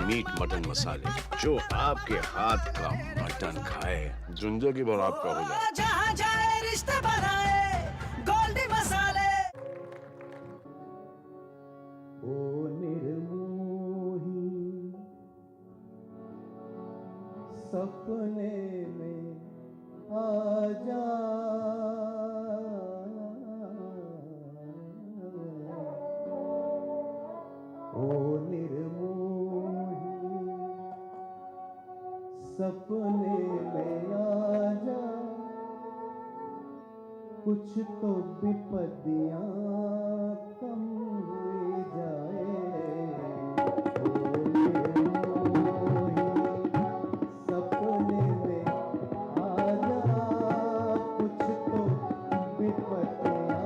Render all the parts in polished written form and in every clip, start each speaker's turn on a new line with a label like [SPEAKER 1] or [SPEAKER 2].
[SPEAKER 1] Meet mutton मसाले, जो आपके हाथ का मटन खाए जिंदगी भर आपका हो जाए।
[SPEAKER 2] जहाँ जाए रिश्ते बनाए गोल्डी मसाले।
[SPEAKER 3] ओ निर्मोही सपने में आ जा, ओ निर्मोही सपने में आ जा, कुछ तो विपत्तियां कम हुई जाए। सपने में आ जा, कुछ तो विपत्तियां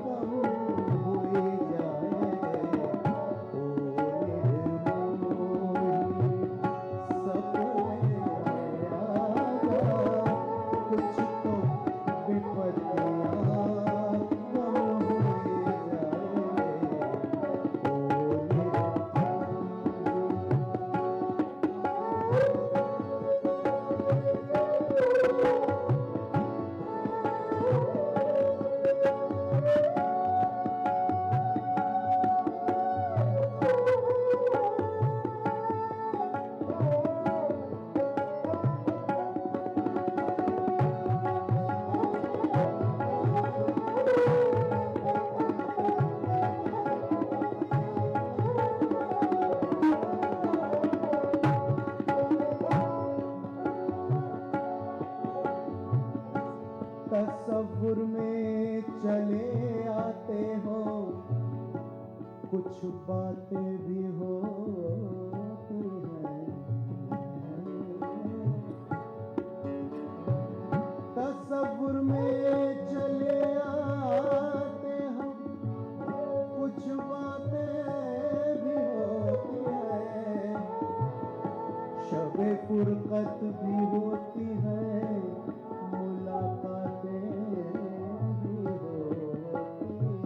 [SPEAKER 3] कम हुई जाए। सपने में आ जा, कुछ तो विपत्तियां कम हुई जाए। कुछ बातें भी होती हैं, तसव्वुर में चले आते हम, कुछ बातें भी होती हैं, शब-ए फुरकत भी होती है, मुलाकातें भी होती हैं।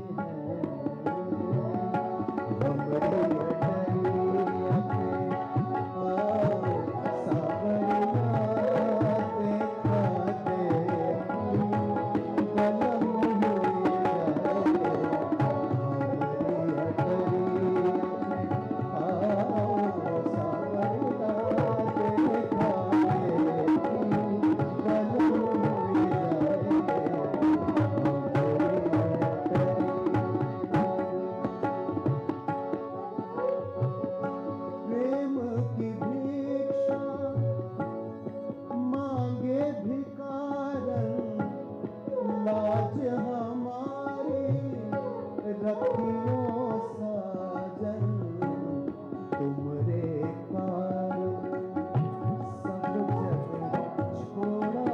[SPEAKER 3] हमरे अटरिया पे आओ सावरिया, देखा देखी कलम हुई जाए। हमरे अटरिया पे आओ सावरिया, देखा देखी कलम हुई जाए। प्रेम की भिक्षा मांगे भिखारन, लाज हमारी रखियो साजन, तुमरे कारण सब जग छोड़ा,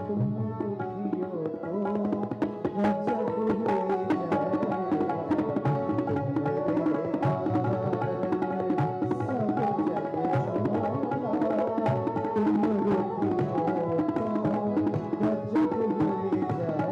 [SPEAKER 3] तुम दुखियो तो गजब हुई जाए। तुमरे कारण सब जग छोड़ा, तुम दुखियो तो गजब हुई जाए।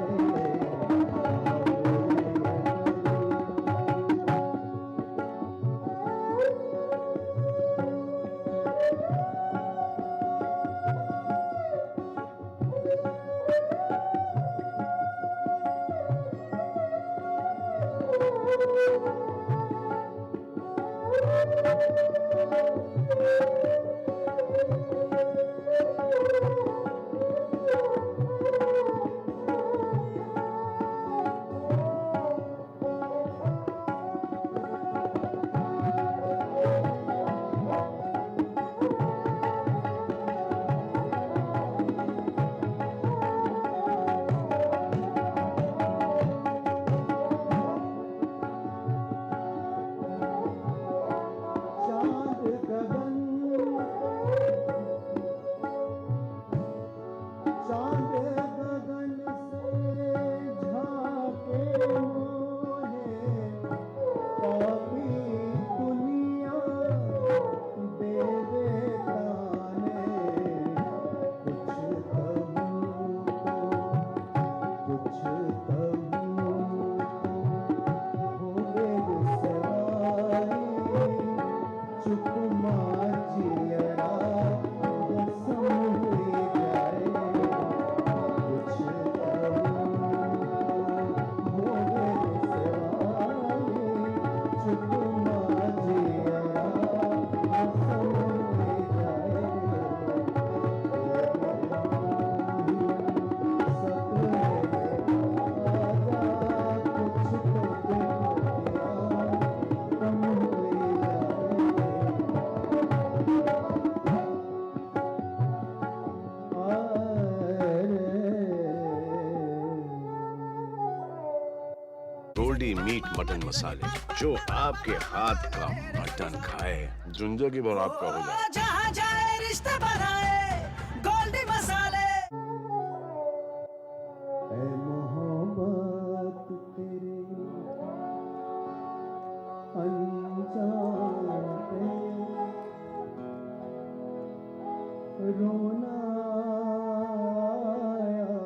[SPEAKER 3] चांद गगन, चांद गगन से झाके मोहे, पापी दुनिया देवे ताने। कुछ कहूँ तो कुछ कहूँ तो होवे रुसवाई, चुप माजियरा रसम हुई जाए। कुछ कहूँ तो होवे रुसवाई, चुप माजियरा रसम हुई जाए। सपने में आजा, कुछ तो दुनिया कम हुई जाए।
[SPEAKER 1] गोल्डी मीट मटन मसाले, जो आपके हाथ का मटन खाए जिंदगी भर आपका हो जाए।
[SPEAKER 2] जहाँ जाए रिश्ते बनाए गोल्डी मसाले।
[SPEAKER 3] ऐ मोहब्बत तेरे अनजान पे रोना आया।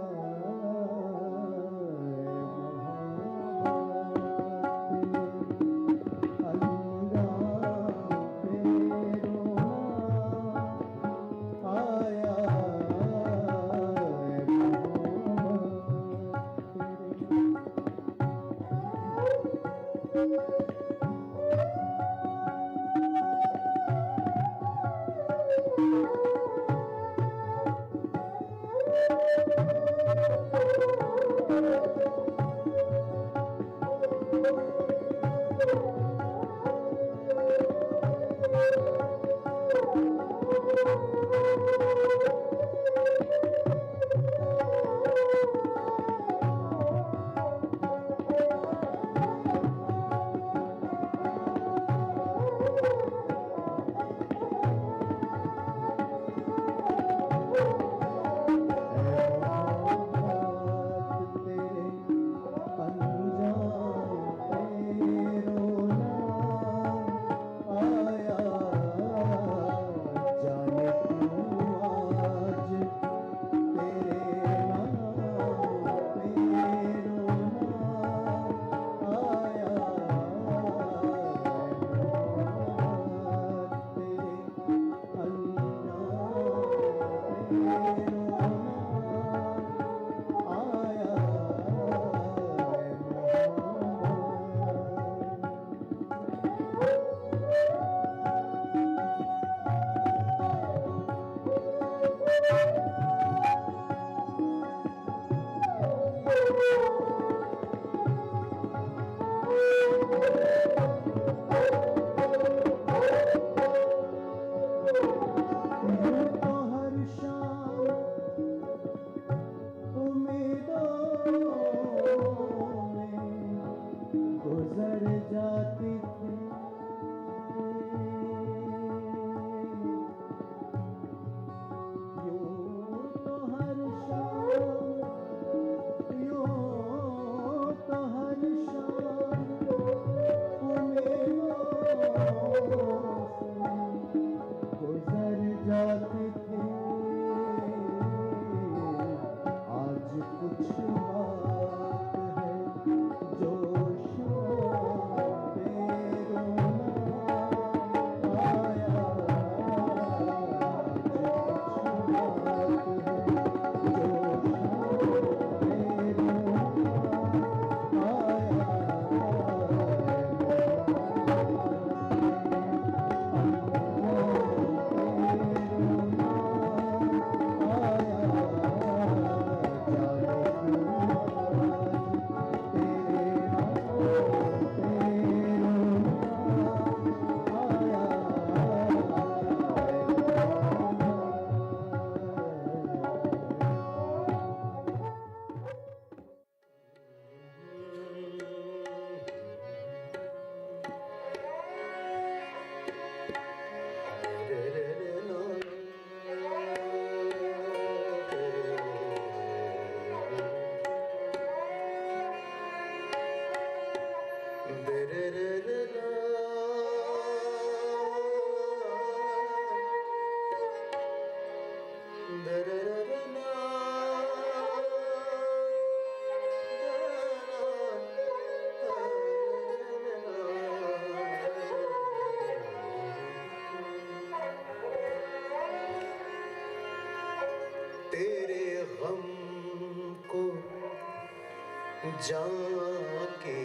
[SPEAKER 3] जाके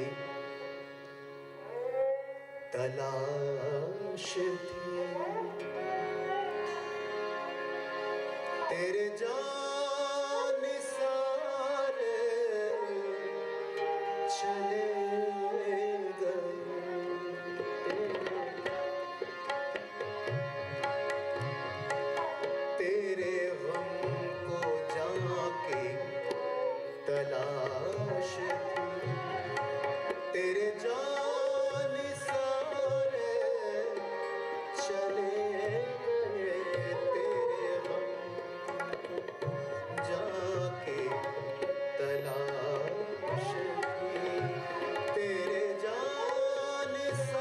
[SPEAKER 3] तलाश थी तेरे जानिसार चले गए तेरे गम को जाके तलाश थी तेरे जानिसार चले गए तेरे गम जाके तलाश थी तेरे जानिसार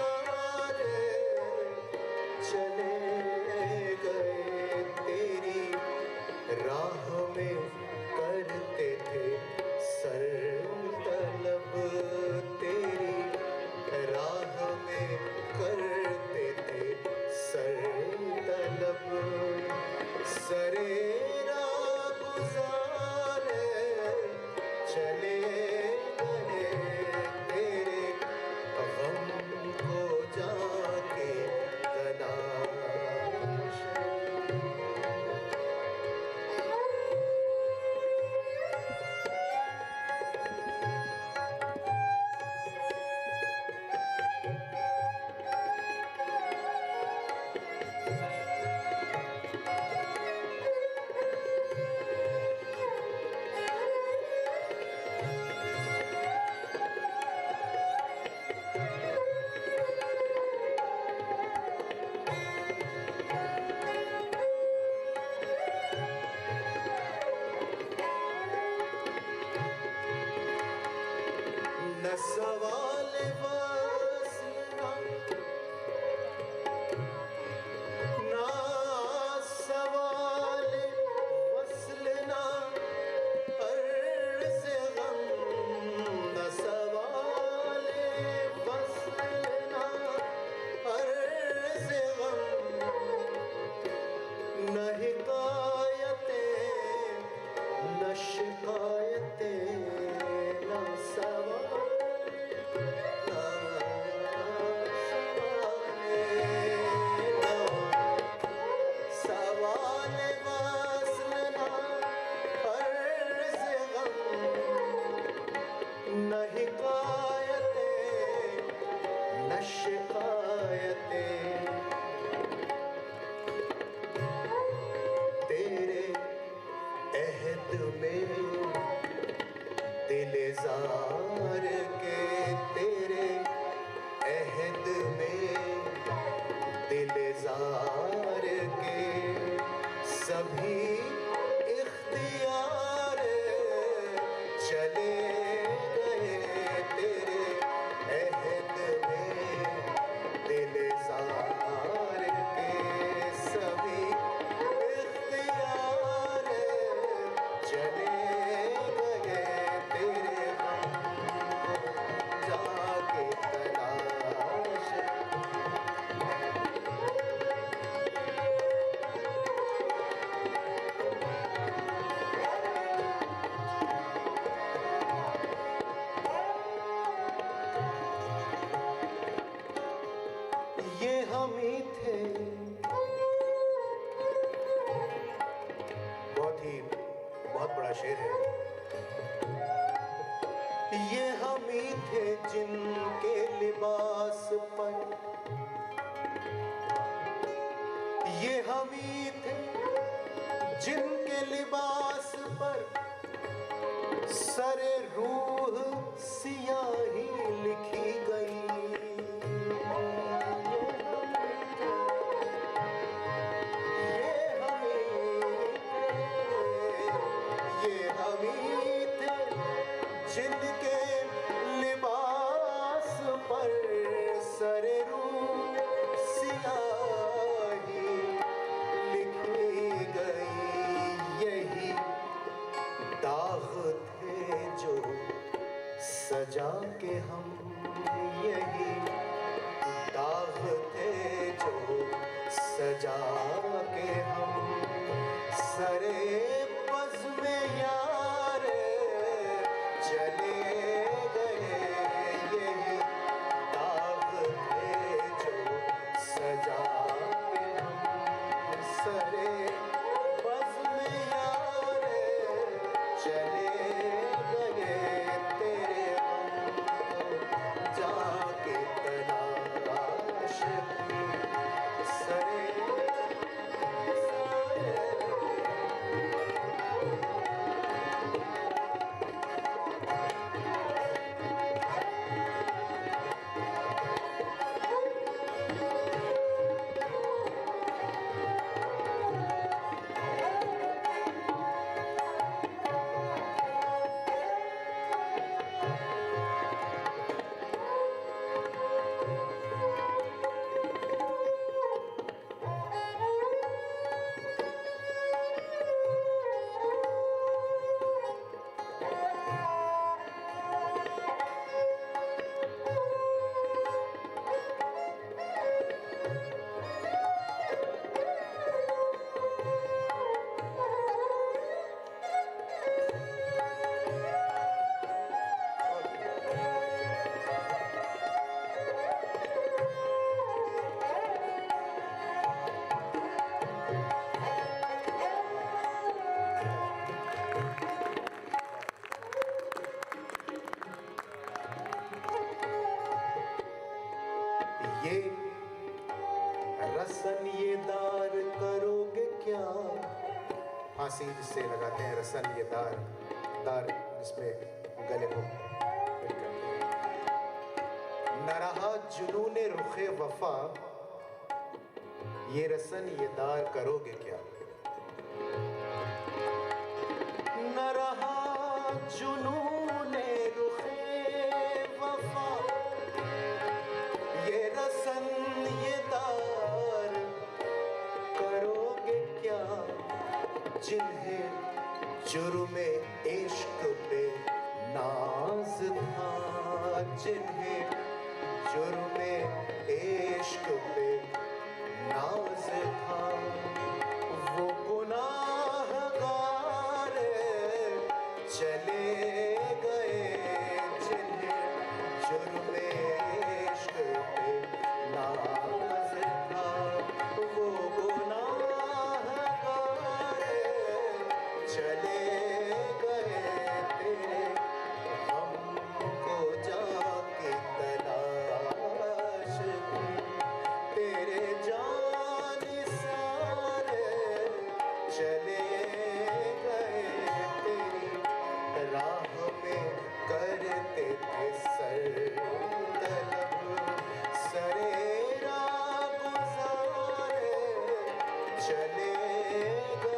[SPEAKER 3] चले गए तेरी राह में करते थे सर तलब तेरी राह में करते थे सर तलब सरे गुजार चले गए तेरे गम को जाके तलाश न सवाल वस्ल ना सवाल वस्ल ना अर्ज़ गम न सवाल वस्ल ना अर्ज़ गम न हिकायतें न शिकायतें न सवाल सवाल वस्ल ना अर्ज़ गम न हिकायतें न शिकायतें तेरे अहद में दिल ज़ार के तेरे अहद में दिल ज़ार के सभी इख्तियार चले गए तेरे अहद में दिल ज़ार के सभी इख्तियार चले गए तेरे गम को जाके तलाश ये हम ही थे बहुत बड़ा शेर है ये हम ही थे जिनके लिबास पर ये हम ही थे जिनके लिबास पर सरे रूह सियाही लिखी गई जिनके लिबास पर सरे रूह सियाही लिखी गई यही दाग थे जो सजा के हम ये रसन ये दार करोगे क्या? फांसी जिससे लगाते हैं, रसन ये दार, दार जिसमें गले को फिट करते हैं। न रहा जुनूने रुखे वफा, ये रसन ये दार करोगे क्या? न रहा जुनूने रुखे वफा, ये रसन ये दार करोगे क्या? जिन्हें जुर्मे इश्क पे नाज था, जिन्हें जुर्मे इश्क पे नाज था, वो गुनाहगार चले गए। जिन्हें जुर्मे इश्क पे नाज था, वो गुनाहगार चले गए। तेरे हमको जाके तलाश की, तेरे जान सारे चले गए। तेरी राह में करते थे सर तलब, सरे राह गुजारे चले गए।